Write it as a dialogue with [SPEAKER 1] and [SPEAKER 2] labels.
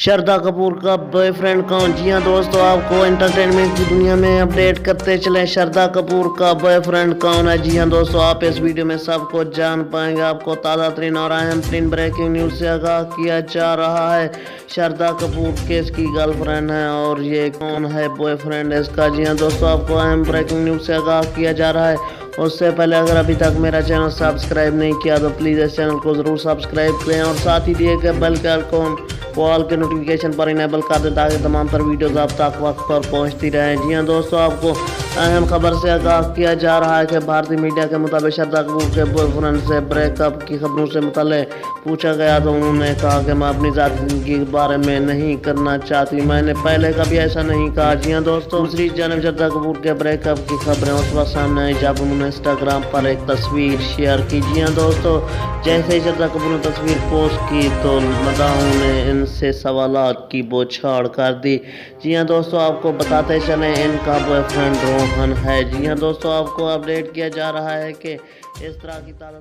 [SPEAKER 1] श्रद्धा कपूर का बॉयफ्रेंड कौन? जी हाँ दोस्तों, आपको एंटरटेनमेंट की दुनिया में अपडेट करते चले। श्रद्धा कपूर का बॉयफ्रेंड कौन है? जी हाँ दोस्तों, आप इस वीडियो में सब कुछ जान पाएंगे। आपको ताज़ा तरीन और अहम तरीन ब्रेकिंग न्यूज़ से आगाह किया जा रहा है। श्रद्धा कपूर किसकी गर्लफ्रेंड है और ये कौन है बॉयफ्रेंड इसका? जी हाँ दोस्तों, आपको अहम ब्रेकिंग न्यूज़ से आगाह किया जा रहा है। उससे पहले अगर अभी तक मेरा चैनल सब्सक्राइब नहीं किया तो प्लीज़ इस चैनल को ज़रूर सब्सक्राइब करें और साथ ही दिए गए बेल के आइकॉन को ऑल के नोटिफिकेशन पर इनेबल कर दें ताकि तमाम तर वीडियोस आप तक वक्त पर पहुंचती रहें। जी हाँ दोस्तों, आपको अहम खबर से आगाह किया जा रहा है कि भारतीय मीडिया के मुताबिक श्रद्धा कपूर के बॉयफ्रेंड से ब्रेकअप की खबरों से मुतल्लिक पूछा गया तो उन्होंने कहा कि मैं अपनी ज़ाती ज़िंदगी के बारे में नहीं करना चाहती, मैंने पहले कभी ऐसा नहीं कहा। जी हाँ दोस्तों, दूसरी जानब श्रद्धा कपूर के ब्रेकअप की खबरें उस वक्त सामने आई जब उन्होंने इंस्टाग्राम पर एक तस्वीर शेयर की। जी हाँ दोस्तों, जैसे ही श्रद्धा कपूर ने तस्वीर पोस्ट की तो मदाहों ने इनसे सवालात की बौछार कर दी। जी हाँ दोस्तों, आपको बताते चलें इनका बॉयफ्रेंड रोहन है। जी हाँ दोस्तों, आपको अपडेट किया जा रहा है कि इस तरह की ताज़ा